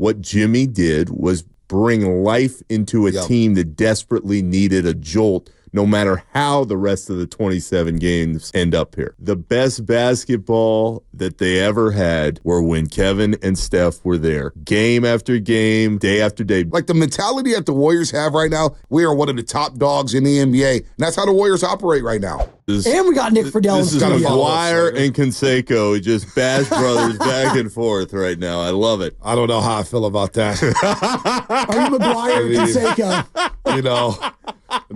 what Jimmy did was bring life into a team that desperately needed a jolt, no matter how the rest of the 27 games end up here. The best basketball that they ever had were when Kevin and Steph were there. Game after game, day after day. Like the mentality that the Warriors have right now, we are one of the top dogs in the NBA. And that's how the Warriors operate right now. And we got Nick Friedel in studio. This is McGuire and Canseco just bash brothers back and forth right now. I love it. I don't know how I feel about that. Are you McGuire or Canseco? You know,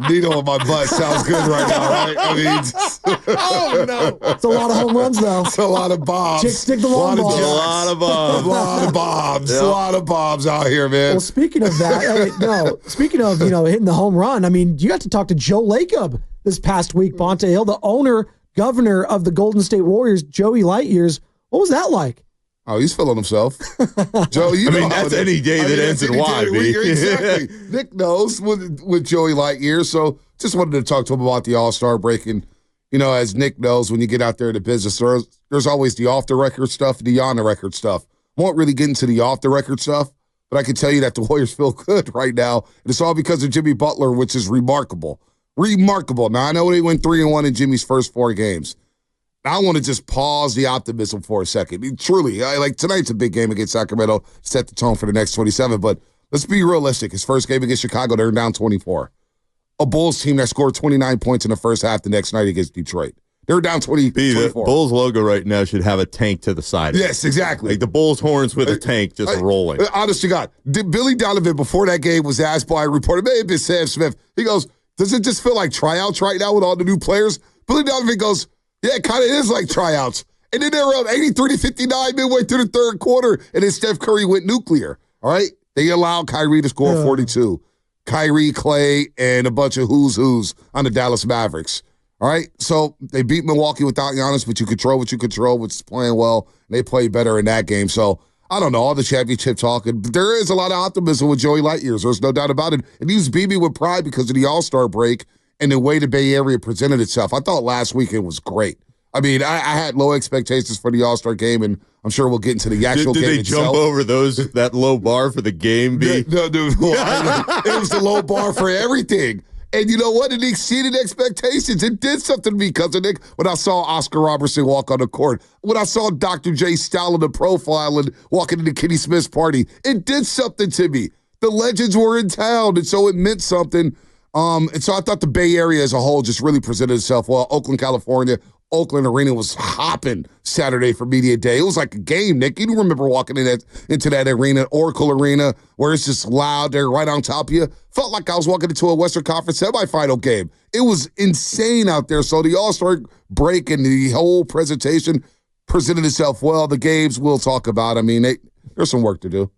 needle in my butt sounds good right now, right? I mean, Oh, no. It's a lot of home runs, though. It's a lot of bombs. Chicks stick the long balls. A lot of bombs. A lot of bombs. A lot of bombs out here, man. Well, speaking of that, speaking of, hitting the home run, I mean, you got to talk to Joe Lacob this past week, Bonta Hill, the governor of the Golden State Warriors, Joey Lightyears. What was that like? Oh, he's feeling himself. Joe, you know that's any day that ends in Y, B. Exactly. Nick knows with Joey Lightyear, so just wanted to talk to him about the All-Star break. And, as Nick knows, when you get out there to business, there's always the off-the-record stuff and the on-the-record stuff. Won't really get into the off-the-record stuff, but I can tell you that the Warriors feel good right now. And it's all because of Jimmy Butler, which is remarkable. Remarkable. Now, I know they went 3-1 in Jimmy's first 4 games. I want to just pause the optimism for a second. Truly, tonight's a big game against Sacramento, set the tone for the next 27. But let's be realistic. His first game against Chicago, they're down 24. A Bulls team that scored 29 points in the first half the next night against Detroit. They're down 24. The Bulls logo right now should have a tank to the side. Yes, exactly. Like the Bulls horns with a tank just rolling. Honest to God, Billy Donovan, before that game, was asked by a reporter, maybe Sam Smith, he goes, does it just feel like tryouts right now with all the new players? Billy Donovan goes, yeah, it kind of is like tryouts. And then they were up 83-59 midway through the third quarter, and then Steph Curry went nuclear. All right? They allowed Kyrie to score 42. Kyrie, Clay, and a bunch of who's on the Dallas Mavericks. All right? So they beat Milwaukee without Giannis, but you control what you control, which is playing well. And they played better in that game. So I don't know, all the championship talk. But there is a lot of optimism with Joey Lightyears. There's no doubt about it. And he was beaming with pride because of the All-Star break and the way the Bay Area presented itself. I thought last weekend was great. I mean, I had low expectations for the All-Star game, and I'm sure we'll get into the actual game itself. Did they jump over that low bar for the game, B? No, dude. It was the low bar for everything. And you know what? It exceeded expectations. It did something to me, Cousin Nick, when I saw Oscar Robertson walk on the court. When I saw Dr. J styling the profile and walking into Kenny Smith's party. It did something to me. The legends were in town, and so it meant something. And so I thought the Bay Area as a whole just really presented itself well. Oakland, California, Oakland Arena was hopping Saturday for Media Day. It was like a game, Nick. You remember walking into that arena, Oracle Arena, where it's just loud. They're right on top of you. Felt like I was walking into a Western Conference semifinal game. It was insane out there. So the All-Star break and the whole presentation presented itself well. The games we'll talk about. I mean, there's some work to do.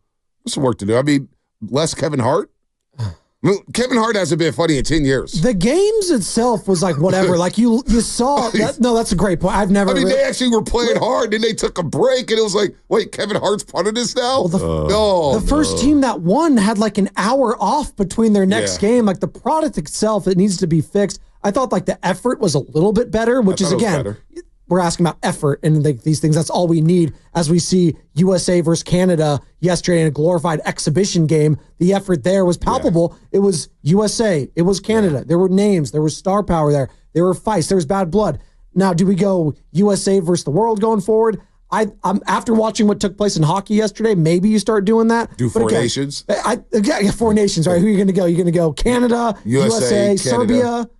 I mean, less Kevin Hart. Kevin Hart hasn't been funny in 10 years. The games itself was like whatever. Like you saw that. No, that's a great point. They actually were playing hard, and they took a break, and it was like, wait, Kevin Hart's part of this now? Well, the first team that won had like an hour off between their next game. Like the product itself, it needs to be fixed. I thought like the effort was a little bit better, which is again, we're asking about effort and these things. That's all we need as we see USA versus Canada yesterday in a glorified exhibition game. The effort there was palpable. Yeah. It was USA. It was Canada. Yeah. There were names. There was star power there. There were fights. There was bad blood. Now, do we go USA versus the world going forward? I'm after watching what took place in hockey yesterday, maybe you start doing that. Do four nations? Four nations, right? Who are you going to go? You're going to go Canada, USA, Serbia,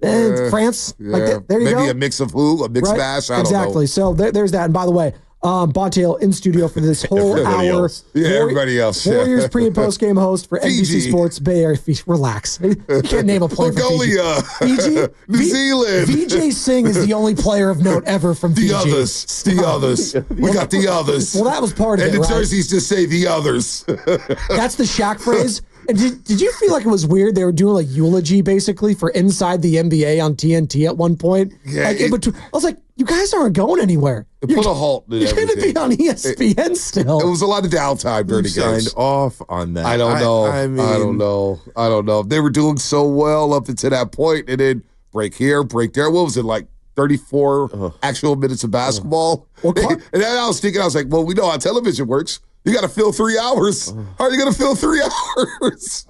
and France. Yeah. Like there you go. Maybe a mix of who? A mix mash? I don't know. Exactly. So there's that. And by the way, Bonta Hill in studio for this whole hour. Else. Yeah, everybody else. Warriors pre- and post-game host for NBC Sports Bay Area. Relax. You can't name a player from Fiji. New Zealand. Vijay Singh is the only player of note ever from Fiji. The others. We got the others. Well, that was part of it, and the jerseys just say the others. That's the Shaq phrase. And did you feel like it was weird? They were doing like eulogy basically for Inside the NBA on TNT at one point. Yeah, like I was like, you guys aren't going anywhere. Put a halt to everything. You're going to be on ESPN still. It was a lot of downtime during the game. Signed off on that. I don't know. I don't know. They were doing so well up until that point, and then break here, break there. What was it, like 34 actual minutes of basketball? And then I was thinking, I was like, well, we know how television works. You got to fill 3 hours. How are you going to fill 3 hours?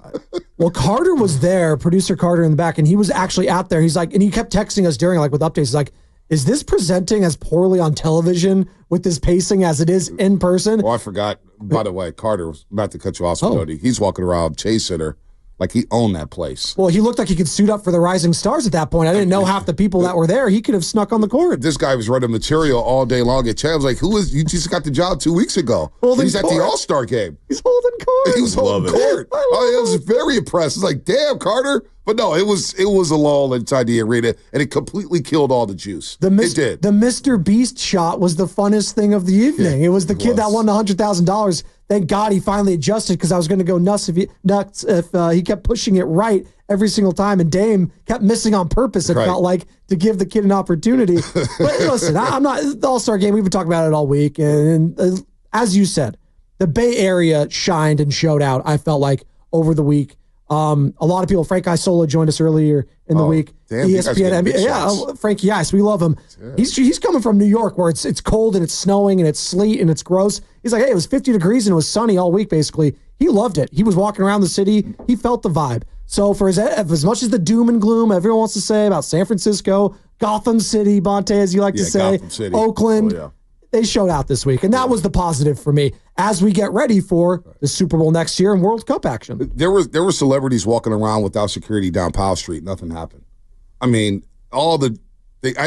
Well, Carter was there, producer Carter in the back, and he was actually out there. He's like, and he kept texting us during, like, with updates. He's like, is this presenting as poorly on television with this pacing as it is in person? Oh, I forgot. By the way, Carter was about to cut you off, Spinoni. He's walking around chasing her like he owned that place. Well, he looked like he could suit up for the Rising Stars at that point. I didn't know half the people that were there. He could have snuck on the court. This guy was running material all day long at Chad. I was like, you just got the job 2 weeks ago. He's at the All-Star game. He's holding court. He was holding court. It was very impressive. It's like, damn, Carter. But no, it was a lull inside the arena, and it completely killed all the juice. It did. The Mr. Beast shot was the funnest thing of the evening. It was the kid that won the $100,000. Thank God he finally adjusted, because I was going to go nuts if he kept pushing it right every single time, and Dame kept missing on purpose, it felt like, to give the kid an opportunity. But listen, I'm not – the All-Star game, we've been talking about it all week, and as you said, the Bay Area shined and showed out, I felt like, over the week. A lot of people, Frank Isola joined us earlier in the week. Damn, ESPN, NBA, Frankie Ice, we love him. Yeah. He's coming from New York, where it's cold and it's snowing and it's sleet and it's gross. He's like, hey, it was 50 degrees and it was sunny all week, basically. He loved it. He was walking around the city. He felt the vibe. So for as much as the doom and gloom everyone wants to say about San Francisco, Gotham City, Bonte, as you like to say, Oakland, they showed out this week. And that was the positive for me as we get ready for the Super Bowl next year and World Cup action. There were celebrities walking around without security down Powell Street. Nothing happened. I mean, I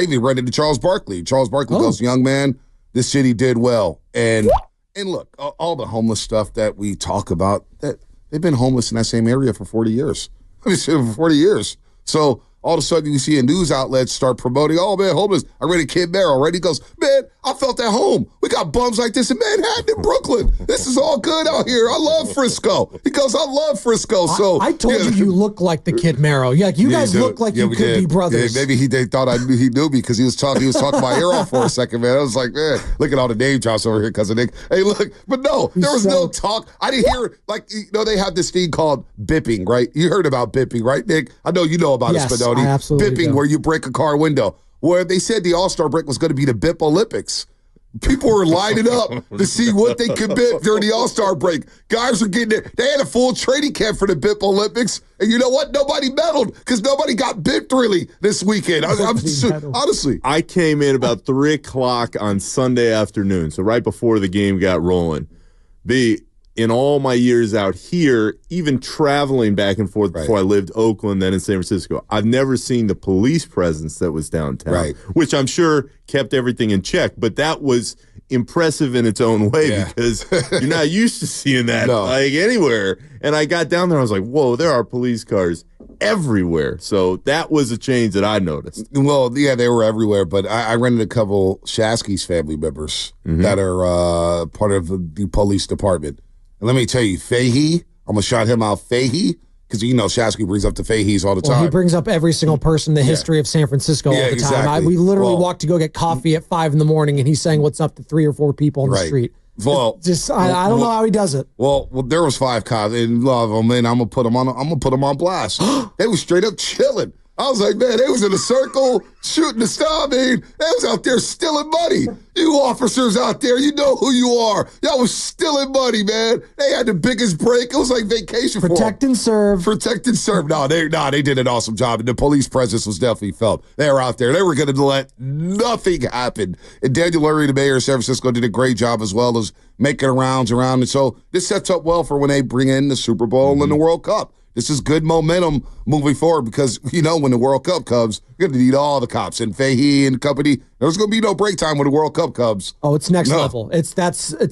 even read it to Charles Barkley. Charles Barkley goes, young man, this city did well. And look, all the homeless stuff that we talk about, that they've been homeless in that same area for 40 years. For 40 years. So all of a sudden you see a news outlet start promoting, oh, man, homeless. I read a Kid Merrill, right? He goes, man, I felt at home. We got bums like this in Manhattan and Brooklyn. This is all good out here. I love Frisco. He goes, I love Frisco. So I told you look like the Kid Merrill. Yeah, you guys look like you could be brothers. Yeah, maybe they thought he knew me because he was talking my ear off for a second, man. I was like, man, look at all the name drops over here, cousin Nick. Hey, look, but no, there was no talk. I didn't hear, like, they have this thing called bipping, right? You heard about bipping, right, Nick? I know you know about it, Spinoni. Absolutely bipping, where you break a car window, where they said the All-Star break was going to be the Bip Olympics. People were lining up to see what they could bip during the All-Star break. Guys were getting there. They had a full training camp for the Bip Olympics. And you know what? Nobody medaled because nobody got bipped really this weekend. Honestly. I came in about 3 o'clock on Sunday afternoon, so right before the game got rolling. In all my years out here, even traveling back and forth before I lived Oakland, then in San Francisco, I've never seen the police presence that was downtown, which I'm sure kept everything in check. But that was impressive in its own way because you're not used to seeing that like anywhere. And I got down there, I was like, whoa, there are police cars everywhere. So that was a change that I noticed. Well, yeah, they were everywhere, but I rented a couple Shasky's family members that are part of the police department. And let me tell you, Fahey, I'm going to shout him out, Fahey, because you know Shasky brings up the Fahey's all the time. He brings up every single person in the history of San Francisco all the time. Exactly. We literally walked to go get coffee at 5 in the morning, and he's saying what's up to 3 or 4 people on the street. Well, I don't know how he does it. Well, there was 5 cops, and love them, and I'm gonna put them on blast. They were straight up chilling. I was like, man, they was in a circle shooting the star. I mean, they was out there stealing money. You officers out there, you know who you are. Y'all was stealing money, man. They had the biggest break. It was like vacation for them. Protect and serve. Protect and serve. No, they did an awesome job. And the police presence was definitely felt. They were out there. They were going to let nothing happen. And Daniel Lurie, the mayor of San Francisco, did a great job as well as making rounds around. And so this sets up well for when they bring in the Super Bowl and the World Cup. This is good momentum moving forward because, you know, when the World Cup comes, you're going to need all the cops. And Fahey and company, there's going to be no break time when the World Cup comes. Oh, it's next level. It's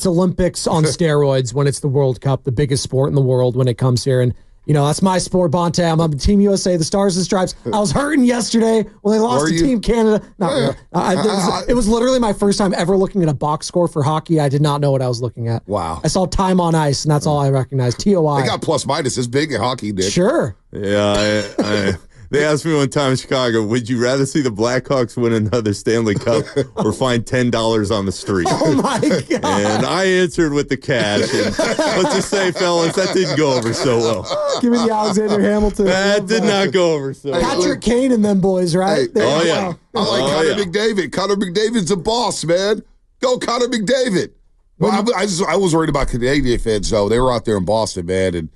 Olympics on steroids when it's the World Cup, the biggest sport in the world when it comes here. And, you know, that's my sport, Bonte. I'm on Team USA, the Stars and Stripes. I was hurting yesterday when they lost to Team Canada. Not really. It was literally my first time ever looking at a box score for hockey. I did not know what I was looking at. Wow. I saw time on ice, and that's all I recognized. TOI. They got plus minus as big in hockey, Nick. Sure. Yeah, they asked me one time in Chicago, would you rather see the Blackhawks win another Stanley Cup or find $10 on the street? Oh, my God. And I answered with the cash. And let's just say, fellas, that didn't go over so well. Give me the Alexander Hamilton. That did not go over so well. Patrick Kane and them boys, right? I like Connor McDavid. Connor McDavid's a boss, man. Go Connor McDavid. Well, I was worried about Canadian fans, though. They were out there in Boston, man, and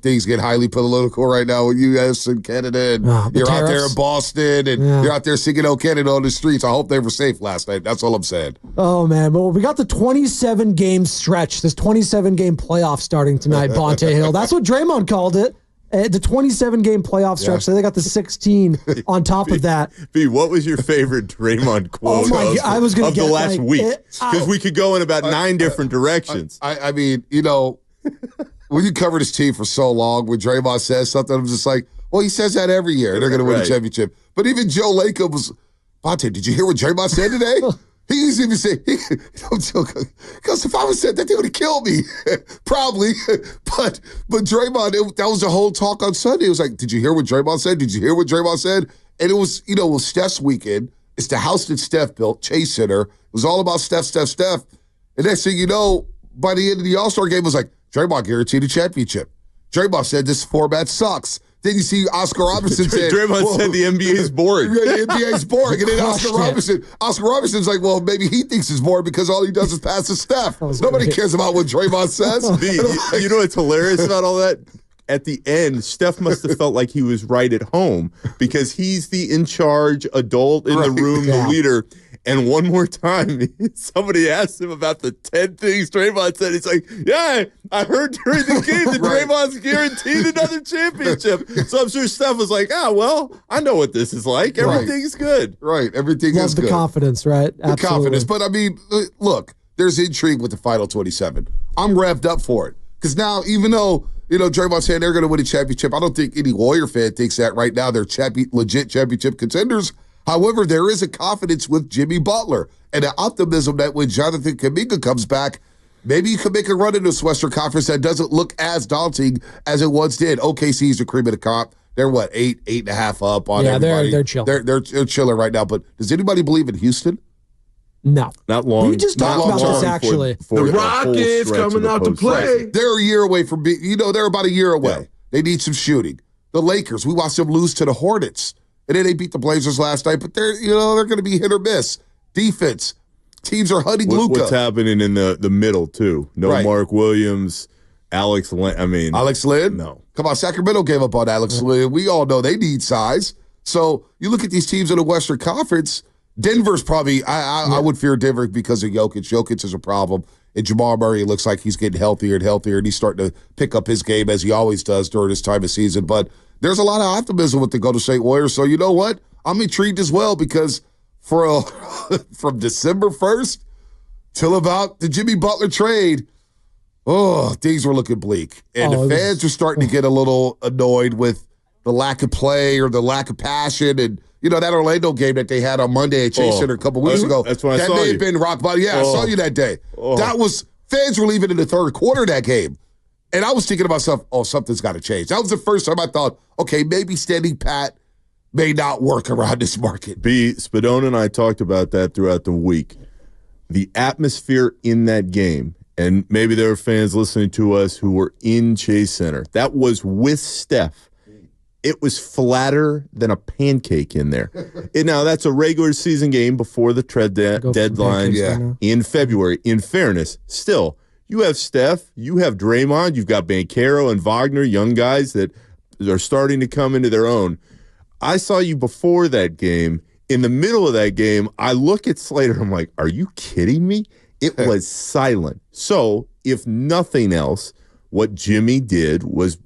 things get highly political right now with U.S. and Canada, and you're out there in Boston, and you're out there singing "Oh Canada" on the streets. I hope they were safe last night. That's all I'm saying. Oh, man. Well, we got the 27-game stretch, this 27-game playoff starting tonight, Bonte Hill. That's what Draymond called it. The 27-game playoff stretch. So they got the 16 on top of that. B, what was your favorite Draymond quote of the last week? Because we could go in about 9 different directions. I mean, when you cover this team for so long, when Draymond says something, I'm just like, well, he says that every year. They're going to win a championship. But even Joe Lacob was, Bonte, did you hear what Draymond said today? He used to even say, because if I was said that, they would have killed me. Probably. But Draymond, that was the whole talk on Sunday. It was like, did you hear what Draymond said? Did you hear what Draymond said? And it was, it was Steph's weekend. It's the house that Steph built, Chase Center. It was all about Steph. And next thing you know, by the end of the All-Star game, it was like, Draymond guaranteed a championship. Draymond said this format sucks. Then you see Oscar Robertson said, Draymond said the NBA is boring. The NBA is boring. And then Oscar Robertson's like, well, maybe he thinks it's boring because all he does is pass to Steph. Nobody cares about what Draymond says. You know what's hilarious about all that? At the end, Steph must have felt like he was right at home because he's the in-charge adult in the room, the leader. And one more time, somebody asked him about the 10 things Draymond said. He's like, yeah, I heard during the game that Draymond's guaranteed another championship. So I'm sure Steph was like, well, I know what this is like. Everything's good. Right. Everything is good. The confidence, right? The confidence. But, I mean, look, there's intrigue with the Final 27. I'm revved up for it. Because now, even though, Draymond's saying they're going to win a championship, I don't think any Warrior fan thinks that right now. They're legit championship contenders. However, there is a confidence with Jimmy Butler and an optimism that when Jonathan Kuminga comes back, maybe you can make a run in this Western Conference that doesn't look as daunting as it once did. OKC's the cream of the crop. They're 8.5 up on everybody. They're chilling. They're chilling right now. But does anybody believe in Houston? No. Not long. We just talked about this, actually. The Rockets coming out to play. They're a year away from being, they're about a year away. Yeah. They need some shooting. The Lakers, we watched them lose to the Hornets. And then they beat the Blazers last night, but they're going to be hit or miss. Defense, teams are hunting Luka. What's happening in the middle too? No Mark Williams, Alex Lynn. Alex Lynn? No. Come on, Sacramento gave up on Alex Lynn. We all know they need size. So you look at these teams in the Western Conference. Denver's probably. I would fear Denver because of Jokic. Jokic is a problem. And Jamal Murray looks like he's getting healthier and healthier, and he's starting to pick up his game as he always does during this time of season. But there's a lot of optimism with the Golden State Warriors. So you know what? I'm intrigued as well because from December 1st till about the Jimmy Butler trade, things were looking bleak. And the fans are starting to get a little annoyed with the lack of play or the lack of passion. And, that Orlando game that they had on Monday at Chase Center a couple weeks ago, that's when I that saw may you. have been rock bottom. Yeah, I saw you that day. That was fans were leaving in the third quarter of that game. And I was thinking to myself, something's got to change. That was the first time I thought, okay, maybe standing pat may not work around this market. Spadone and I talked about that throughout the week. The atmosphere in that game, and maybe there were fans listening to us who were in Chase Center, that was with Steph. It was flatter than a pancake in there. Now, that's a regular season game before the trade deadline in February. In fairness, still, you have Steph, you have Draymond, you've got Banchero and Wagner, young guys that are starting to come into their own. I saw you before that game. In the middle of that game, I look at Slater, I'm like, are you kidding me? It was silent. So, if nothing else, what Jimmy did was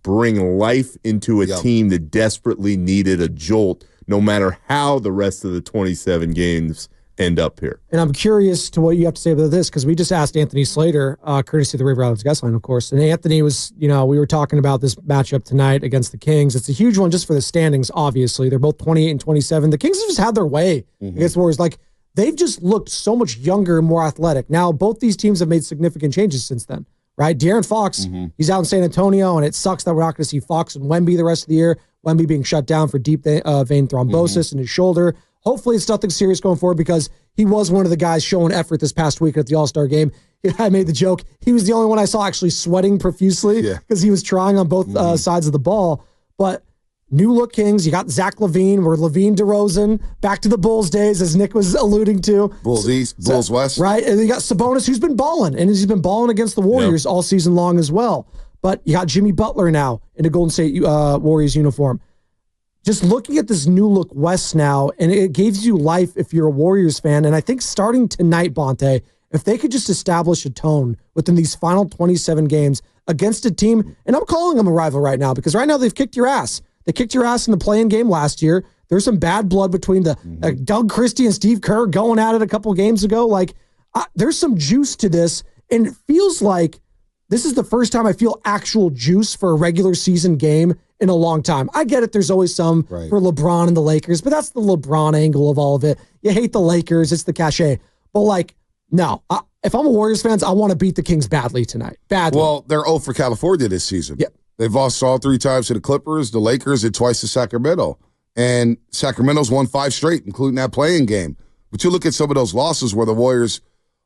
bring life into a team that desperately needed a jolt, no matter how the rest of the 27 games end up here. And I'm curious to what you have to say about this, because we just asked Anthony Slater, courtesy of the Rivalry guest line, of course. And Anthony was, we were talking about this matchup tonight against the Kings. It's a huge one just for the standings, obviously. They're both 28 and 27. The Kings have just had their way against the Warriors. Like, they've just looked so much younger and more athletic. Now, both these teams have made significant changes since then. Right? De'Aaron Fox, he's out in San Antonio, and it sucks that we're not going to see Fox and Wemby the rest of the year. Wemby being shut down for deep vein thrombosis in his shoulder. Hopefully it's nothing serious going forward because he was one of the guys showing effort this past week at the All-Star game. I made the joke. He was the only one I saw actually sweating profusely because he was trying on both sides of the ball. But new look Kings. You got Zach LaVine, where LaVine, DeRozan, back to the Bulls days, as Nick was alluding to. Bulls East, Bulls West. Right. And you got Sabonis, who's been balling, and he's been balling against the Warriors all season long as well. But you got Jimmy Butler now in a Golden State Warriors uniform. Just looking at this new look West now, and it gives you life if you're a Warriors fan. And I think starting tonight, Bonte, if they could just establish a tone within these final 27 games against a team, and I'm calling them a rival right now because right now they've kicked your ass. They kicked your ass in the play-in game last year. There's some bad blood between the Doug Christie and Steve Kerr going at it a couple games ago. Like, there's some juice to this, and it feels like this is the first time I feel actual juice for a regular season game in a long time. I get it. There's always some for LeBron and the Lakers, but that's the LeBron angle of all of it. You hate the Lakers. It's the cachet. But, like, no. If I'm a Warriors fan, I want to beat the Kings badly tonight. Badly. Well, they're 0 for California this season. Yep. They've lost all 3 times to the Clippers, the Lakers, and twice to Sacramento. And Sacramento's won 5 straight, including that play-in game. But you look at some of those losses where the Warriors,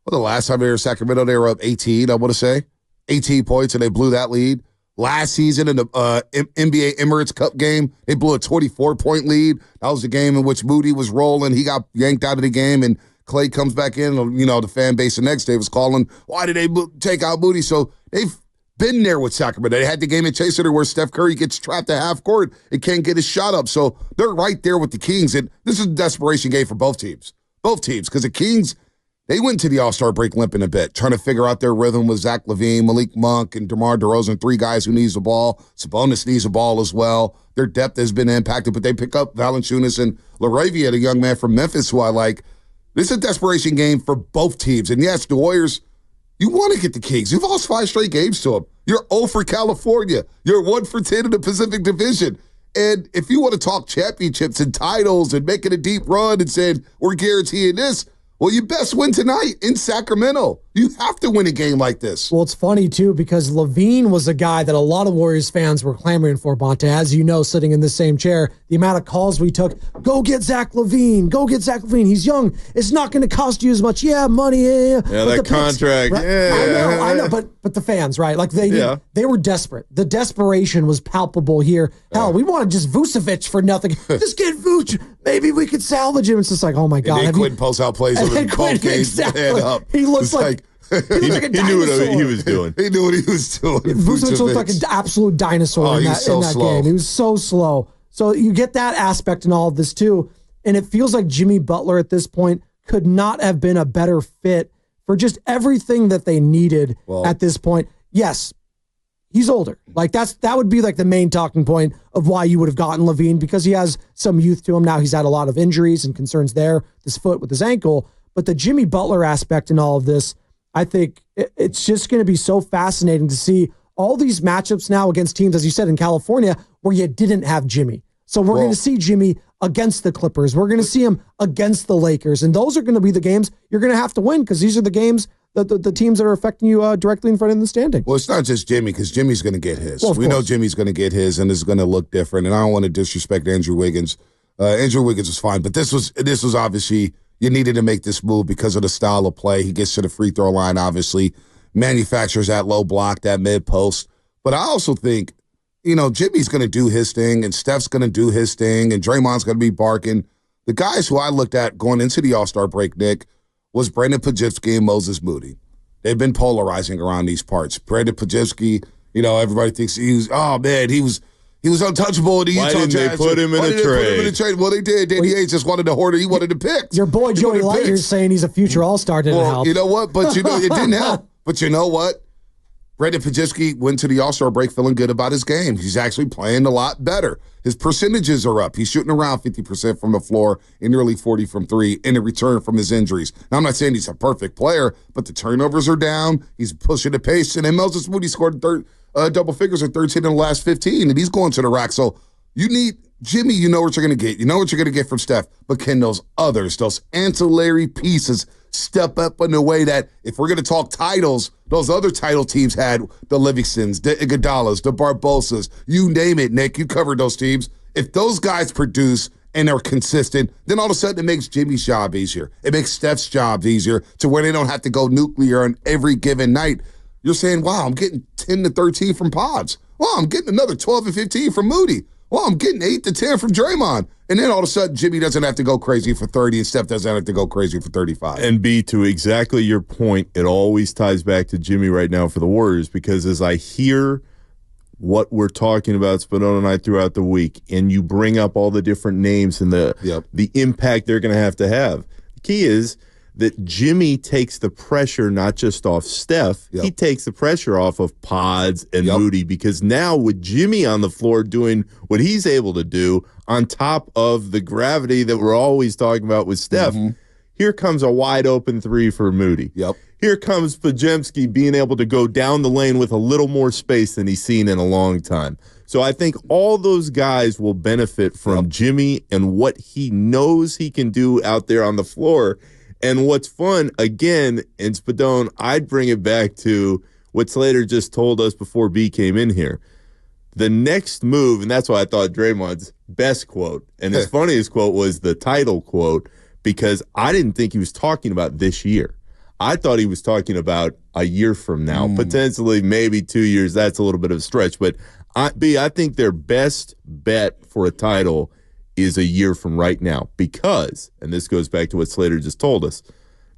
the last time they were in Sacramento, they were up 18, I want to say. 18 points, and they blew that lead. Last season in the NBA Emirates Cup game, they blew a 24-point lead. That was the game in which Moody was rolling. He got yanked out of the game, and Clay comes back in. The fan base the next day was calling, why did they take out Moody? So they've been there with Sacramento. They had the game at Chase Center where Steph Curry gets trapped at half court and can't get his shot up. So they're right there with the Kings, and this is a desperation game for both teams. Both teams, because the Kings, they went to the All-Star break limping a bit, trying to figure out their rhythm with Zach LaVine, Malik Monk, and DeMar DeRozan, 3 guys who needs the ball. Sabonis needs the ball as well. Their depth has been impacted, but they pick up Valanciunas and LaRavia, the young man from Memphis, who I like. This is a desperation game for both teams. And yes, the Warriors, you want to get the Kings. You've lost 5 straight games to them. You're 0 for California. You're 1 for 10 in the Pacific Division. And if you want to talk championships and titles and making a deep run and saying, we're guaranteeing this, well, you best win tonight in Sacramento. You have to win a game like this. Well, it's funny, too, because LaVine was a guy that a lot of Warriors fans were clamoring for, Bonte. As you know, sitting in the same chair, the amount of calls we took, go get Zach LaVine, go get Zach LaVine. He's young. It's not going to cost you as much. Yeah, money, yeah. Yeah, that contract, right? yeah. I know, but the fans, right? Like, they were desperate. The desperation was palpable here. Hell, we wanted just Vucevic for nothing. Just get Vuce. Maybe we could salvage him. It's just like, oh, my God. And then Quinn post out plays over the ball games. Up. He looks like he knew what he was doing. He knew what he was doing. Vucevic looked like an absolute dinosaur in that game. He was so slow. So you get that aspect in all of this too. And it feels like Jimmy Butler at this point could not have been a better fit for just everything that they needed at this point. Yes, he's older. Like that would be like the main talking point of why you would have gotten LaVine, because he has some youth to him now. He's had a lot of injuries and concerns there, his foot with his ankle. But the Jimmy Butler aspect in all of this, I think it's just going to be so fascinating to see all these matchups now against teams, as you said, in California, where you didn't have Jimmy. So we're going to see Jimmy against the Clippers. We're going to see him against the Lakers. And those are going to be the games you're going to have to win, because these are the games that the teams that are affecting you directly in front of the standings. Well, it's not just Jimmy, because Jimmy's going to get his. We know Jimmy's going to get his, and it's going to look different. And I don't want to disrespect Andrew Wiggins. Andrew Wiggins was fine, but this was obviously, you needed to make this move because of the style of play. He gets to the free throw line, obviously, manufactures that low block, that mid post. But I also think, Jimmy's going to do his thing, and Steph's going to do his thing, and Draymond's going to be barking. The guys who I looked at going into the All-Star break, Nick, was Brandon Podziemski and Moses Moody. They've been polarizing around these parts. Brandon Podziemski, everybody thinks he was untouchable in the Utah Jazz. Why didn't they put him in a trade? Well, they did. Danny Ainge just wanted the hoarder. He wanted the picks. Your boy Joey Lightyear's saying he's a future All-Star didn't help. You know what? But it didn't help. But you know what? Brandon Podziemski went to the All-Star break feeling good about his game. He's actually playing a lot better. His percentages are up. He's shooting around 50% from the floor and nearly 40 from 3 in a return from his injuries. Now, I'm not saying he's a perfect player, but the turnovers are down. He's pushing the pace. And then Moses Moody scored double figures at 13 in the last 15, and he's going to the rack. So you need Jimmy, you know what you're going to get. You know what you're going to get from Steph. But can those ancillary pieces step up in the way that, if we're going to talk titles, those other title teams had the Livingstons, the Iguodalas, the Barbosas, you name it, Nick. You covered those teams. If those guys produce and are consistent, then all of a sudden it makes Jimmy's job easier. It makes Steph's job easier to where they don't have to go nuclear on every given night. You're saying, wow, I'm getting 10 to 13 from Pods. Wow, I'm getting another 12 and 15 from Moody. Well, I'm getting 8 to 10 from Draymond. And then all of a sudden, Jimmy doesn't have to go crazy for 30 and Steph doesn't have to go crazy for 35. And B, to exactly your point, it always ties back to Jimmy right now for the Warriors, because as I hear what we're talking about, Spadone and I, throughout the week, and you bring up all the different names and the impact they're going to have. The key is that Jimmy takes the pressure not just off Steph, he takes the pressure off of Pods and Moody, because now with Jimmy on the floor doing what he's able to do on top of the gravity that we're always talking about with Steph, here comes a wide open three for Moody. Here comes Pajemski being able to go down the lane with a little more space than he's seen in a long time. So I think all those guys will benefit from Jimmy and what he knows he can do out there on the floor. And what's fun, again, and Spadone, I'd bring it back to what Slater just told us before B came in here. The next move, and that's why I thought Draymond's best quote, and his funniest quote was the title quote, because I didn't think he was talking about this year. I thought he was talking about a year from now, potentially maybe 2 years. That's a little bit of a stretch. But I think their best bet for a title is a year from right now because, and this goes back to what Slater just told us,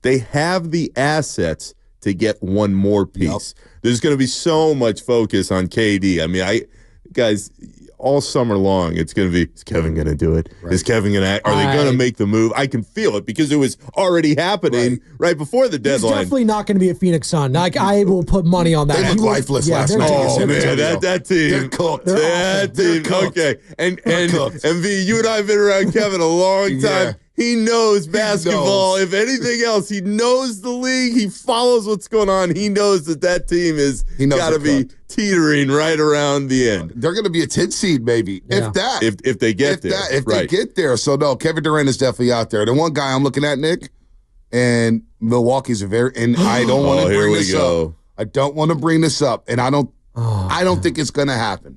they have the assets to get one more piece. There's going to be so much focus on KD. I mean, guys, all summer long, it's going to be, is Kevin going to do it? Is Kevin going to, are they going to make the move? I can feel it because it was already happening right before the deadline. He's definitely not going to be a Phoenix Sun. Like, I will put money on that. They look lifeless last night. Oh, man, that team. They're cooked. That team. Okay. And V, you and I have been around Kevin a long time. He knows basketball. If anything else, he knows the league. He follows what's going on. He knows that team is got to be teetering right around the end. They're going to be a 10 seed maybe, if that. If they get there. They get there. So, no, Kevin Durant is definitely out there. The one guy I'm looking at, Nick, and Milwaukee's a very – and I don't want to bring this up. I don't want to bring this up, and I don't think it's going to happen.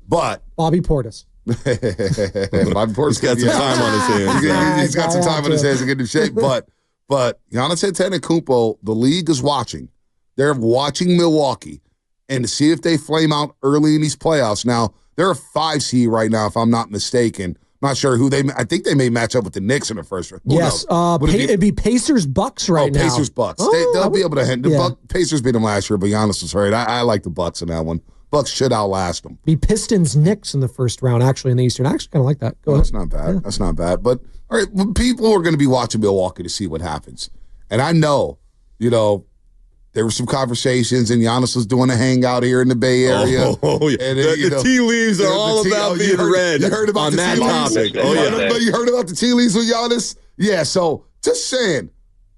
But – Bobby Portis. He's got some time on his hands. He's got some time on his hands to get in shape. But Giannis Antetokounmpo, the league is watching. They're watching Milwaukee and to see if they flame out early in these playoffs. Now, they're a 5 seed right now, if I'm not mistaken. Not sure who I think they may match up with the Knicks in the first round. Yes, it'd be Pacers-Bucks right now. Pacers-Bucks. They'll be able to handle Pacers beat them last year, but Giannis was hurt. I like the Bucks in that one. Bucks should outlast them. Be Pistons-Knicks in the first round, actually, in the Eastern. I actually kind of like that. That's not bad. Yeah. That's not bad. But, all right, people are going to be watching Milwaukee to see what happens. And I know, there were some conversations, and Giannis was doing a hangout here in the Bay Area. Oh yeah. And, the tea leaves are all about being read you heard about on that topic. You heard about the tea leaves with Giannis? Yeah, so just saying,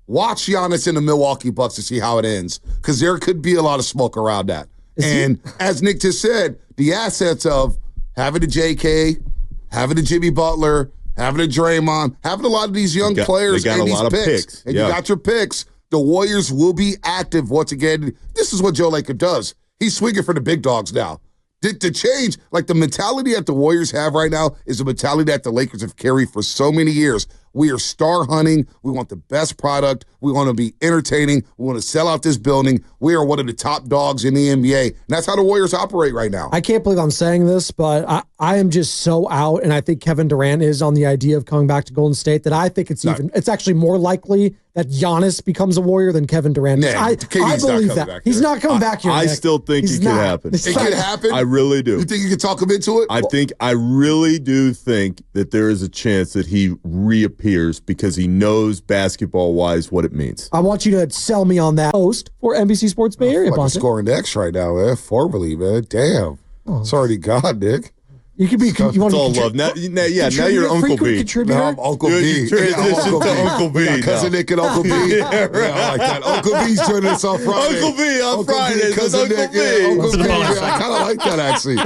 watch Giannis in the Milwaukee Bucks to see how it ends, because there could be a lot of smoke around that. And as Nick just said, the assets of having a JK, having a Jimmy Butler, having a Draymond, having a lot of these young players and these picks. And you got your picks. The Warriors will be active once again. This is what Joe Lacob does. He's swinging for the big dogs now. To change, like the mentality that the Warriors have right now is a mentality that the Lakers have carried for so many years. We are star hunting. We want the best product. We want to be entertaining. We want to sell out this building. We are one of the top dogs in the NBA. And that's how the Warriors operate right now. I can't believe I'm saying this, but I am just so out, and I think Kevin Durant is on the idea of coming back to Golden State, that I think it's actually more likely that Giannis becomes a Warrior than Kevin Durant. I believe that. He's not coming back here, I Nick. still think it could happen. It could happen? I really do. You think you could talk him into it? I really do think that there is a chance that he reappears because he knows basketball-wise what it means. I want you to sell me on that. Host for NBC Sports Bay Area. Like scoring X right now, man. Formerly, man. Damn. It's already gone, Nick. You could be. You want all love. Now you're Uncle B. No, I'm Uncle B. Transition to Uncle B. Cousin Nick and Uncle B. I like that. Uncle B's joining us on Friday. Uncle B on Friday. Cousin Nick. Uncle B. I kind of like that, actually.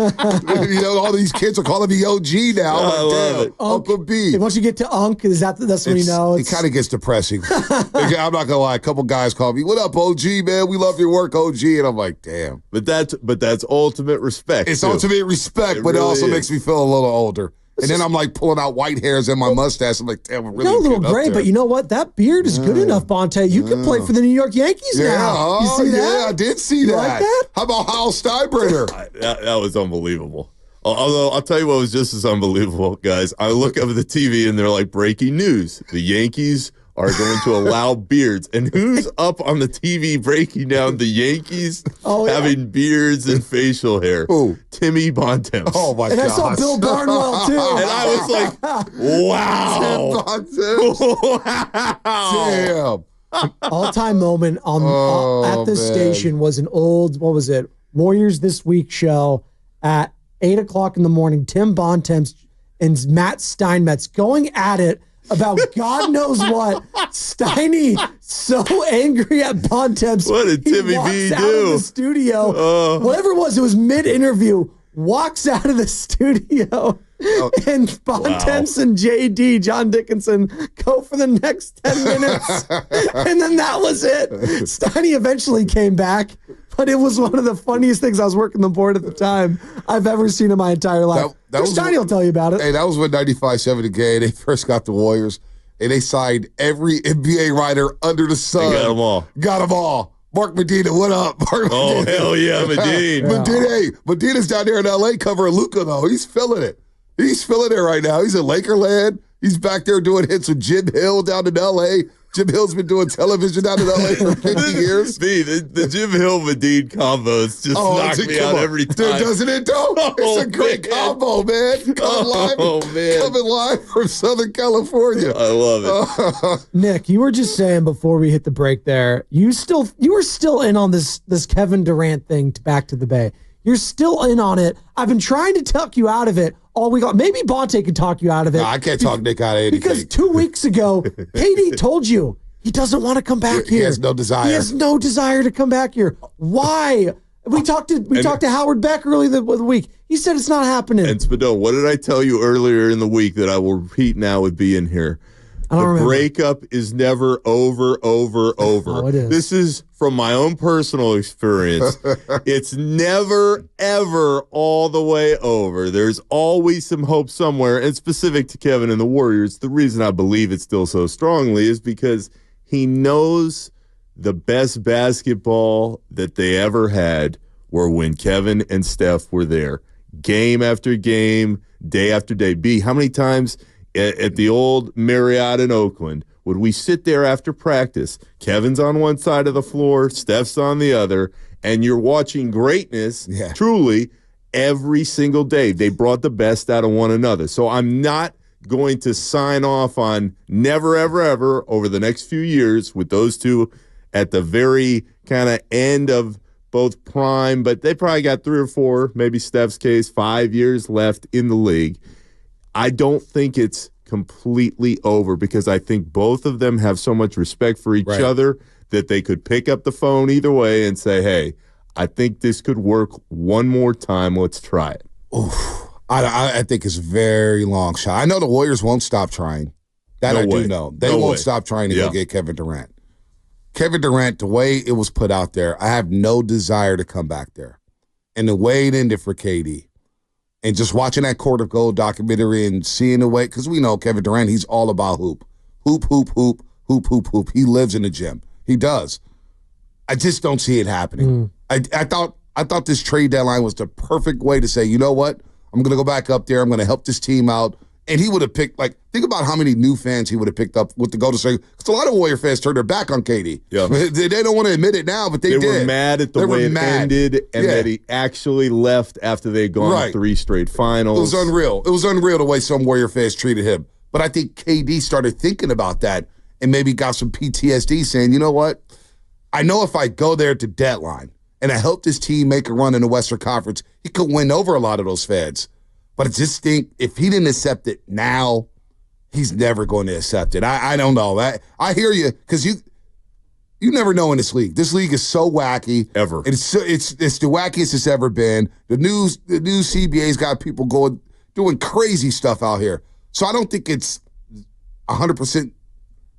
All these kids are calling me OG now. I love it. Uncle B. And once you get to Unc, that's when you know. It kind of gets depressing. I'm not going to lie. A couple guys call me, "What up, OG, man? We love your work, OG." And I'm like, damn. But that's ultimate respect. It's ultimate respect, but it also makes me feel a little older. And then I'm like pulling out white hairs in my mustache. I'm like, damn, we're really a little gray, but you know what? That beard is good enough, Bonte. You can play for the New York Yankees now. You see that? Yeah, I did see that. Like that? How about Hal Steinbrenner? That was unbelievable. Although, I'll tell you what was just as unbelievable, guys. I look up at the TV and they're like, breaking news. The Yankees are going to allow beards. And who's up on the TV breaking down the Yankees having beards and facial hair? Who? Timmy Bontemps. Oh, my God. And I saw Bill Barnwell, too. And I was like, wow. Wow. Damn. All-time moment at this station was an old, what was it, Warriors This Week show at 8 o'clock in the morning. Tim Bontemps and Matt Steinmetz going at it about God knows what. Steiny so angry at Bontemps. What did Timmy B out do? Of the studio. Whatever it was mid-interview. Walks out of the studio. And Bontemps and JD, John Dickinson, go for the next 10 minutes. And then that was it. Steiny eventually came back, but it was one of the funniest things. I was working the board at the time I've ever seen in my entire life. Steiny will tell you about it. Hey, that was when 95-7 game, they first got the Warriors, and they signed every NBA writer under the sun. They got them all. Got them all. Mark Medina, what up? Oh, hell yeah, Medina. Medina's down there in L.A. covering Luka, though. He's feeling it. He's feeling it right now. He's in Lakerland. He's back there doing hits with Jim Hill down in L.A. Jim Hill's been doing television down in L.A. for 50 years. The Jim Hill-Medine combos just knock me out every time. Doesn't it, though? It's a great combo, man. Coming live from Southern California. I love it. Nick, you were just saying before we hit the break there, you were still in on this Kevin Durant thing back to the Bay. You're still in on it. I've been trying to talk you out of it all week long. Maybe Bonte could talk you out of it. No, I can't talk Nick out of anything. Because 2 weeks ago, KD told you he doesn't want to come back here. He has no desire. He has no desire to come back here. Why? We talked to Howard Beck earlier the week. He said it's not happening. And Spadone, what did I tell you earlier in the week that I will repeat now with being here? The breakup is never over. Oh, it is. This is from my own personal experience. It's never, ever all the way over. There's always some hope somewhere. And specific to Kevin and the Warriors, the reason I believe it still so strongly is because he knows the best basketball that they ever had were when Kevin and Steph were there. Game after game, day after day. B, how many times at the old Marriott in Oakland would we sit there after practice? Kevin's on one side of the floor, Steph's on the other, and you're watching greatness, truly, every single day. They brought the best out of one another. So I'm not going to sign off on never, ever, ever over the next few years with those two at the very kind of end of both prime, but they probably got 3 or 4, maybe Steph's case, 5 years left in the league. I don't think it's completely over because I think both of them have so much respect for each other that they could pick up the phone either way and say, hey, I think this could work one more time. Let's try it. Oof. I think it's a very long shot. I know the Warriors won't stop trying. That I do know. They won't stop trying to go get Kevin Durant. Kevin Durant, the way it was put out there, I have no desire to come back there. And the way it ended for KD. And just watching that Court of Gold documentary and seeing the way, because we know Kevin Durant, he's all about hoop. Hoop, hoop, hoop, hoop, hoop, hoop. He lives in the gym. He does. I just don't see it happening. I thought this trade deadline was the perfect way to say, you know what? I'm going to go back up there. I'm going to help this team out. And he would have picked, think about how many new fans he would have picked up with the Golden State. Because a lot of Warrior fans turned their back on KD. Yeah. They don't want to admit it now, but they did. They were mad at the way it ended and that he actually left after they'd gone 3 straight finals. It was unreal. It was unreal the way some Warrior fans treated him. But I think KD started thinking about that and maybe got some PTSD saying, you know what? I know if I go there to deadline and I help this team make a run in the Western Conference, he could win over a lot of those fans. But I just think if he didn't accept it now, he's never going to accept it. I don't know. I hear you because you never know in this league. This league is so wacky. Ever. It's the wackiest it's ever been. The new CBA's got people doing crazy stuff out here. So I don't think it's 100%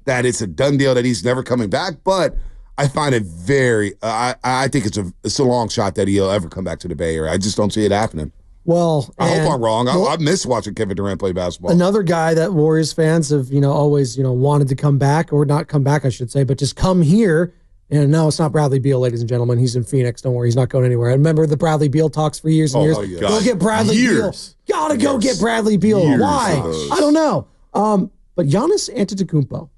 that it's a done deal that he's never coming back. But I find it very. I think it's a long shot that he'll ever come back to the Bay Area. I just don't see it happening. Well, I hope I'm wrong. I miss watching Kevin Durant play basketball. Another guy that Warriors fans have, always, wanted to come back, or not come back, I should say, but just come here And no, it's not Bradley Beal, ladies and gentlemen. He's in Phoenix. Don't worry, he's not going anywhere. I remember the Bradley Beal talks for years and years. Yeah. Go get Bradley Beal. Gotta go get Bradley Beal. Why? I don't know. But Giannis Antetokounmpo,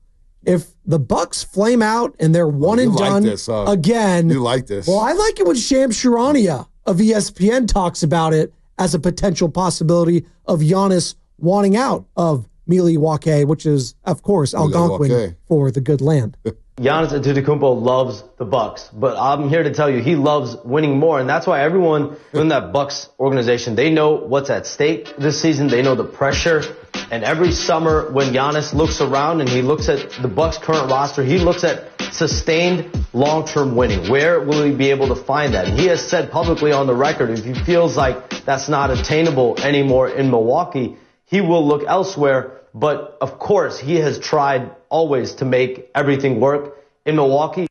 if the Bucks flame out and they're one and done again. You like this. Well, I like it when Shams Charania of ESPN talks about it as a potential possibility of Giannis wanting out of Milwaukee, which is, of course, Algonquin for the good land. Giannis Antetokounmpo loves the Bucks, but I'm here to tell you he loves winning more, and that's why everyone in that Bucks organization, they know what's at stake this season. They know the pressure, and every summer when Giannis looks around and he looks at the Bucks' current roster, he looks at sustained long-term winning. Where will he be able to find that? And he has said publicly on the record, if he feels like that's not attainable anymore in Milwaukee, he will look elsewhere. But, of course, he has tried always to make everything work in Milwaukee.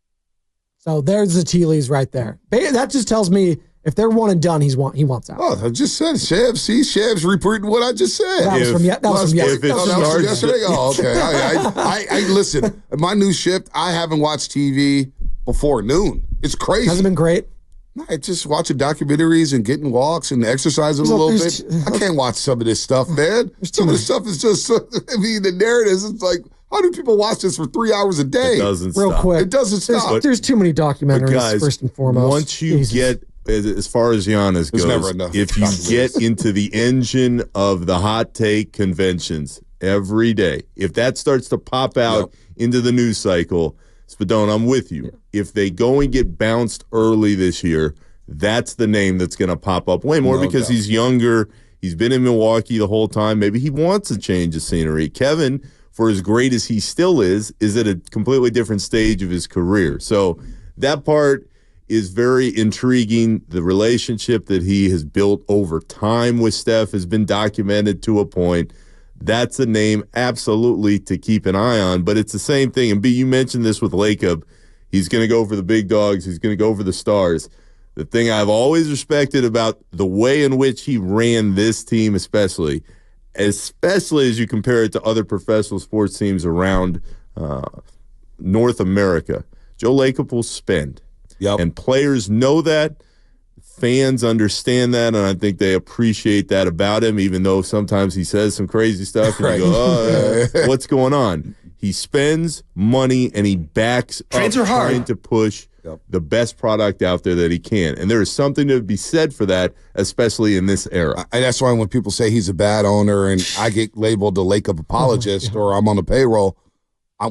So there's the tea leaves right there. That just tells me if they're one and done, he wants out. Oh, I just said Shabs. See, Shabs reporting what I just said. That was from yesterday. Oh, okay. I listen, my new shift, I haven't watched TV before noon. It's crazy. Hasn't been great. I just watching documentaries and getting walks and exercising a little bit. I can't watch some of this stuff, man. Some of this stuff is just, I mean, the narratives, it's like, how do people watch this for 3 hours a day? It doesn't Real stop. quick. It doesn't stop. There's too many documentaries, guys, first and foremost. Once you get, as far as Giannis goes, never enough if you get into the engine of the hot take conventions every day, if that starts to pop out into the news cycle, Spadone, I'm with you. Yeah. If they go and get bounced early this year, that's the name that's going to pop up way more because he's younger. He's been in Milwaukee the whole time. Maybe he wants a change of scenery. Kevin, for as great as he still is at a completely different stage of his career. So that part is very intriguing. The relationship that he has built over time with Steph has been documented to a point. That's a name absolutely to keep an eye on. But it's the same thing. And B, you mentioned this with Lacob. He's going to go for the big dogs. He's going to go for the stars. The thing I've always respected about the way in which he ran this team, especially as you compare it to other professional sports teams around North America, Joe Lacob will spend. Yep. And players know that. Fans understand that, and I think they appreciate that about him, even though sometimes he says some crazy stuff, and you go, what's going on? He spends money, and he backs up trying to push the best product out there that he can. And there is something to be said for that, especially in this era. And that's why when people say he's a bad owner and I get labeled the Lacob apologist or I'm on the payroll,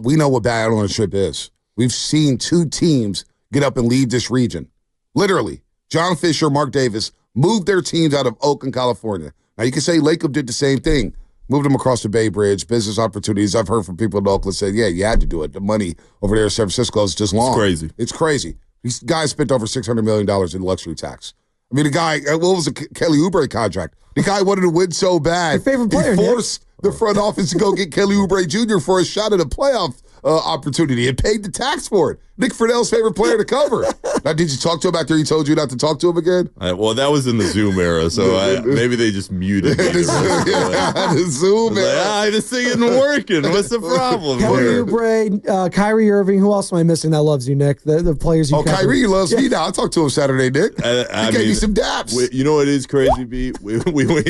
we know what bad ownership is. We've seen two teams get up and leave this region. Literally. John Fisher, Mark Davis moved their teams out of Oakland, California. Now, you can say Lacob did the same thing. Moved them across the Bay Bridge, business opportunities. I've heard from people in Oakland say, yeah, you had to do it. The money over there in San Francisco is just long. It's crazy. It's crazy. These guys spent over $600 million in luxury tax. I mean, the guy, what was the Kelly Oubre contract? The guy wanted to win so bad. Your favorite player, he forced the front office to go get Kelly Oubre Jr. for a shot at a playoff opportunity and paid the tax for it. Nick Friedell's favorite player to cover. Now, did you talk to him after he told you not to talk to him again? Well, that was in the Zoom era, so maybe they just muted me. The Zoom era. This thing isn't working. What's the problem? Kelly Oubre, Kyrie Irving. Who else am I missing that loves you, Nick? The players you cover. Kyrie loves me now. I talked to him Saturday, Nick. He gave me some daps. You know what is crazy, B? We drip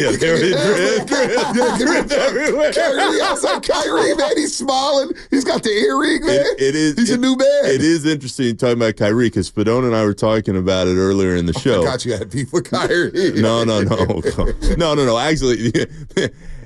everywhere. Kyrie, I was like, Kyrie, man, he's smiling. He's got the earring, man. He's a new man. It is interesting talking about Kyrie because Spadone and I were talking about it earlier in the show. I forgot you had beef with Kyrie. No. Actually,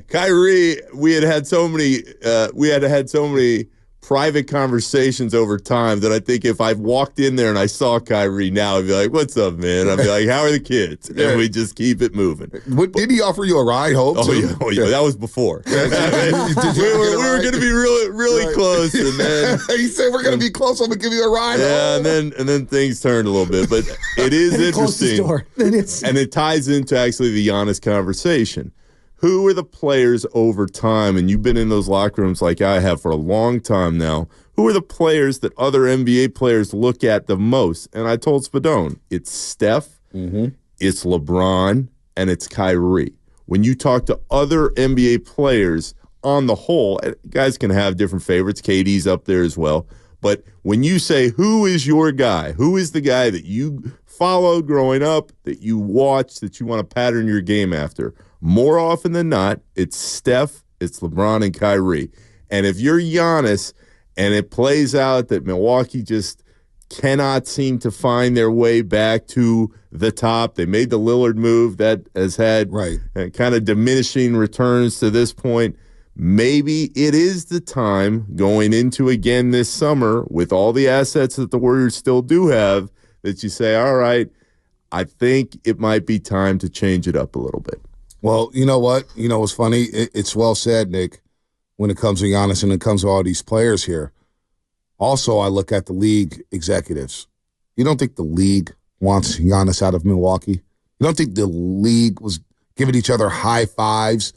Kyrie, we had so many private conversations over time that I think if I walked in there and I saw Kyrie now, I'd be like, "What's up, man?" I'd be like, "How are the kids?" And we just keep it moving. Did he offer you a ride home? Oh yeah, that was before. we were going to be really close, and then he said, "We're going to be close. I'm going to give you a ride." Yeah, home. and then things turned a little bit, but it is interesting, and it ties into actually the Giannis conversation. Who are the players over time, and you've been in those locker rooms like I have for a long time now, who are the players that other NBA players look at the most? And I told Spadone, it's Steph, it's LeBron, and it's Kyrie. When you talk to other NBA players on the whole, guys can have different favorites. KD's up there as well. But when you say, who is your guy? Who is the guy that you followed growing up, that you watched, that you want to pattern your game after? More often than not, it's Steph, it's LeBron, and Kyrie. And if you're Giannis and it plays out that Milwaukee just cannot seem to find their way back to the top, they made the Lillard move that has had kind of diminishing returns to this point. Maybe it is the time going into again this summer with all the assets that the Warriors still do have that you say, all right, I think it might be time to change it up a little bit. Well, you know what? You know what's funny? It's well said, Nick, when it comes to Giannis and it comes to all these players here. Also, I look at the league executives. You don't think the league wants Giannis out of Milwaukee? You don't think the league was giving each other high fives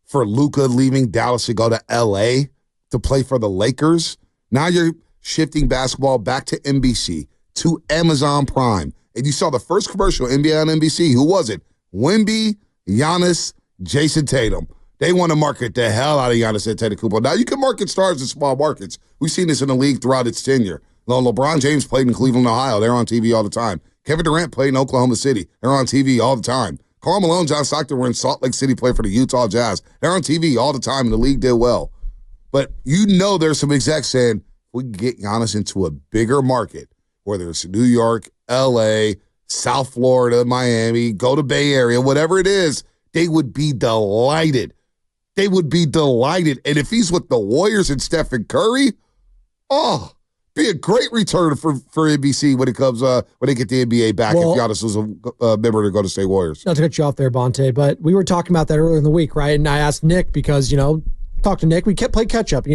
for Luka leaving Dallas to go to L.A. to play for the Lakers? Now you're shifting basketball back to NBC, to Amazon Prime. And you saw the first commercial, NBA on NBC. Who was it? Wemby, Giannis, Jason Tatum. They want to market the hell out of Giannis Antetokounmpo. Now, you can market stars in small markets. We've seen this in the league throughout its tenure. LeBron James played in Cleveland, Ohio. They're on TV all the time. Kevin Durant played in Oklahoma City. They're on TV all the time. Karl Malone, John Stockton were in Salt Lake City, played for the Utah Jazz. They're on TV all the time, and the league did well. But you know there's some execs saying, we can get Giannis into a bigger market, whether it's New York, L.A., South Florida, Miami, go to Bay Area, whatever it is, they would be delighted. They would be delighted. And if he's with the Warriors and Stephen Curry, be a great return for NBC when it comes when they get the NBA back. If Giannis was a member of the Golden State Warriors. Not to cut you off there, Bonte, but we were talking about that earlier in the week, right? And I asked Nick because, talked to Nick. We kept play catch up.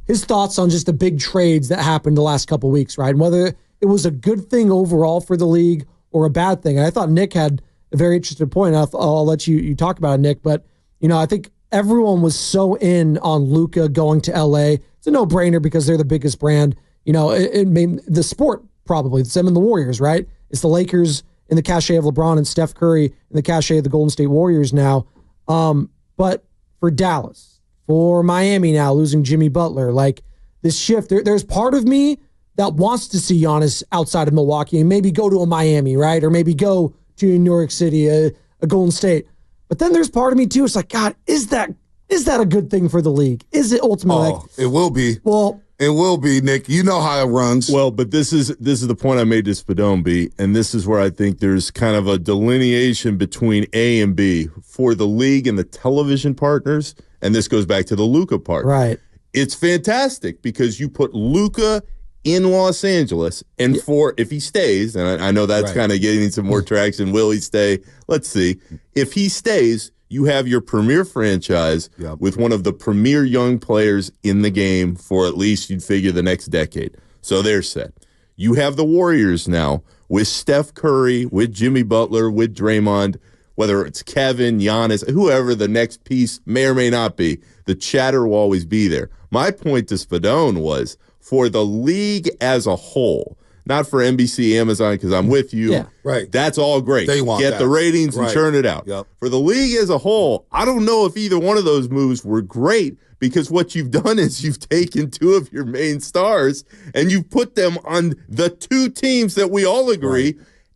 His thoughts on just the big trades that happened the last couple of weeks, right? And whether it was a good thing overall for the league or a bad thing. And I thought Nick had a very interesting point. I'll let you talk about it, Nick. But I think everyone was so in on Luka going to LA. It's a no-brainer because they're the biggest brand. It made the sport probably. It's them and the Warriors, right? It's the Lakers in the cachet of LeBron and Steph Curry in the cachet of the Golden State Warriors now. But for Dallas, for Miami now, losing Jimmy Butler, like this shift, there's part of me that wants to see Giannis outside of Milwaukee and maybe go to a Miami, right? Or maybe go to New York City, a Golden State. But then there's part of me too. It's like, God, is that a good thing for the league? Is it ultimately? It will be. Well, it will be, Nick. You know how it runs. Well, but this is the point I made to Spadone, B, and this is where I think there's kind of a delineation between A and B for the league and the television partners, and this goes back to the Luka part. Right. It's fantastic because you put Luka in Los Angeles, and if he stays, and I know that's kind of getting some more traction, will he stay? Let's see. If he stays, you have your premier franchise with one of the premier young players in the game for at least, you'd figure, the next decade. So they're set. You have the Warriors now with Steph Curry, with Jimmy Butler, with Draymond, whether it's Kevin, Giannis, whoever the next piece may or may not be. The chatter will always be there. My point to Spadone was, for the league as a whole, not for NBC, Amazon, because I'm with you. Yeah, right. That's all great. They want Get the ratings and churn it out. Yep. For the league as a whole, I don't know if either one of those moves were great, because what you've done is you've taken two of your main stars and you've put them on the two teams that we all agree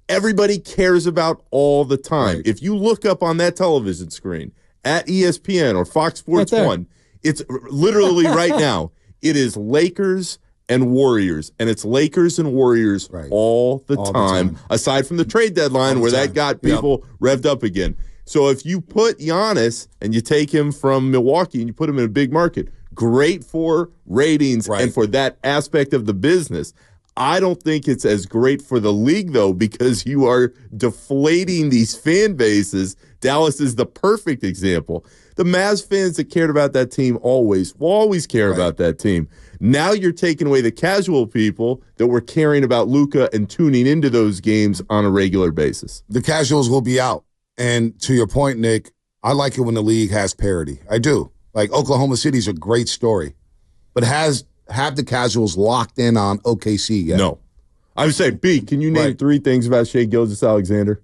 everybody cares about all the time. Right. If you look up on that television screen at ESPN or Fox Sports 1, it's literally right now, it is Lakers and Warriors, and it's Lakers and Warriors all the time, aside from the trade deadline where that got people revved up again. So if you put Giannis and you take him from Milwaukee and you put him in a big market, great for ratings and for that aspect of the business. I don't think it's as great for the league, though, because you are deflating these fan bases. Dallas is the perfect example. The Mavs fans that cared about that team will always care about that team. Now you're taking away the casual people that were caring about Luka and tuning into those games on a regular basis. The casuals will be out. And to your point, Nick, I like it when the league has parity. I do. Like Oklahoma City's a great story, but have the casuals locked in on OKC yet? No. I would say, B, can you name three things about Shai Gilgeous-Alexander?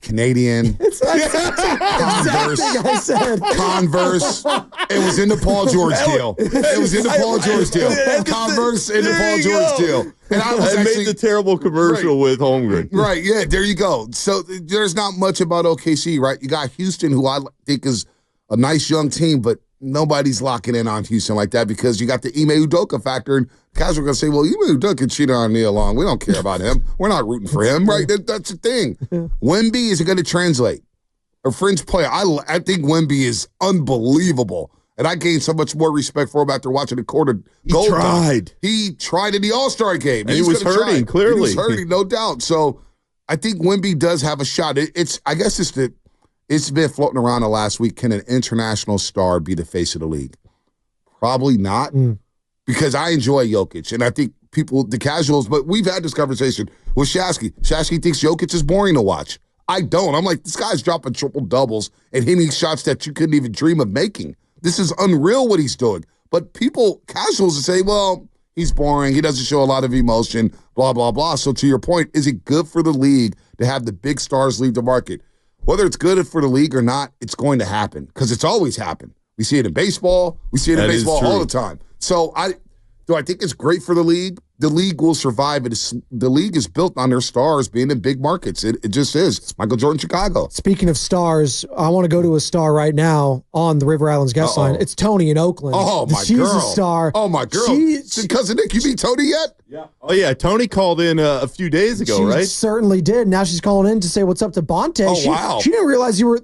Canadian. It's Converse. I said. Converse. It was in the Paul George deal. It was in the Paul George deal. Converse in the Paul George deal. And I made the terrible commercial with Holmgren. Right, yeah, there you go. So there's not much about OKC, right? You got Houston, who I think is a nice young team, but nobody's locking in on Houston like that because you got the Ime Udoka factor, and guys are going to say, well, Ime Udoka cheated on Nia Long. We don't care about him. We're not rooting for him, right? That's the thing. Wemby is going to translate. A fringe player. I think Wemby is unbelievable. And I gained so much more respect for him after watching the quarter. He tried in the All-Star game. And he was hurting, clearly. He was hurting, no doubt. So I think Wemby does have a shot. It's been floating around the last week. Can an international star be the face of the league? Probably not, because I enjoy Jokic, and I think people, the casuals, but we've had this conversation with Shasky. Shasky thinks Jokic is boring to watch. I don't. I'm like, this guy's dropping triple doubles and hitting shots that you couldn't even dream of making. This is unreal what he's doing. But people, casuals, say, well, he's boring. He doesn't show a lot of emotion, blah, blah, blah. So to your point, is it good for the league to have the big stars leave the market? Whether it's good for the league or not, it's going to happen because it's always happened. We see it in baseball. We see it in baseball all the time. So do I think it's great for the league? The league will survive. The league is built on their stars being in big markets. It just is. It's Michael Jordan, Chicago. Speaking of stars, I want to go to a star right now on the River Islands guest line. It's Tony in Oakland. Oh, my She's girl. a star. Oh, my girl. Cousin Nick, you meet Tony yet? Yeah. Oh, yeah. Tony called in a few days ago, right? She certainly did. Now she's calling in to say what's up to Bonte. Oh, wow. She didn't realize you were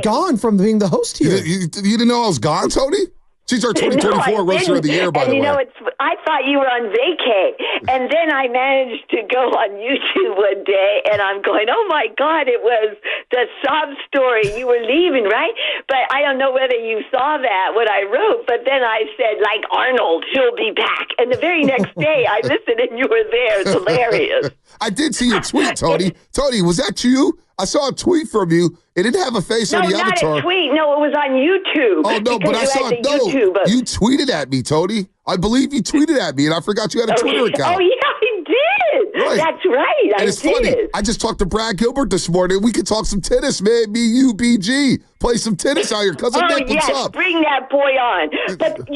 gone from being the host here. You didn't know I was gone, Tony? She's our 2024 Roaster of the Year, by the way. You know, I thought you were on vacay. And then I managed to go on YouTube one day, and I'm going, oh, my God, it was the sob story. You were leaving, right? But I don't know whether you saw that, what I wrote. But then I said, like Arnold, he'll be back. And the very next day, I listened, and you were there. It's hilarious. I did see your tweet, Tony. Tony, was that you? I saw a tweet from you. It didn't have a face on the avatar. No, not a tweet. No, it was on YouTube. Oh, no, but I saw it. No, you tweeted at me, Tony. I believe you tweeted at me, and I forgot you had a Twitter account. Oh, yeah, I did. Right. That's right. And it's funny. I just talked to Brad Gilbert this morning. We could talk some tennis, man. Me, you, BG. Play some tennis out here. Cousin Nick, what's up? Bring that boy on. But,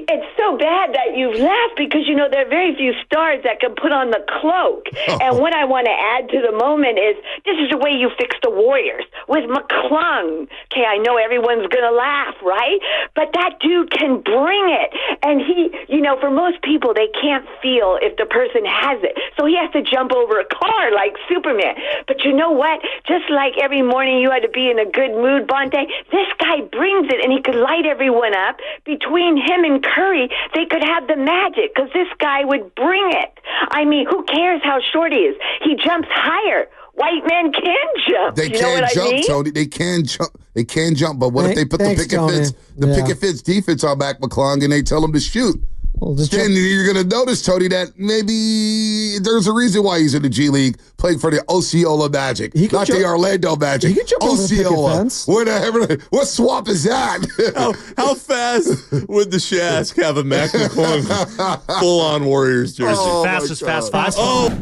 it's so bad that you've left because, there are very few stars that can put on the cloak. Oh. And what I want to add to the moment is this is the way you fix the Warriors with McClung. Okay, I know everyone's going to laugh, right? But that dude can bring it. And he, for most people, they can't feel if the person has it. So he has to jump over a car like Superman. But you know what? Just like every morning you had to be in a good mood, Bonte, this guy brings it, and he could light everyone up. Between him and Curry, they could have the magic because this guy would bring it. I mean, who cares how short he is? He jumps higher. White men can jump. They can jump, Tony. They can jump. They can jump. But what if they put the picket fence defense on Mac McClung and they tell him to shoot? Well, then you're going to notice, Tony, that maybe there's a reason why he's in the G League playing for the Osceola Magic, not the Orlando Magic. He can jump Osceola. What swamp is that? How fast would the Shask have a Mac McClung full-on Warriors jersey? Fastest fast five. Oh.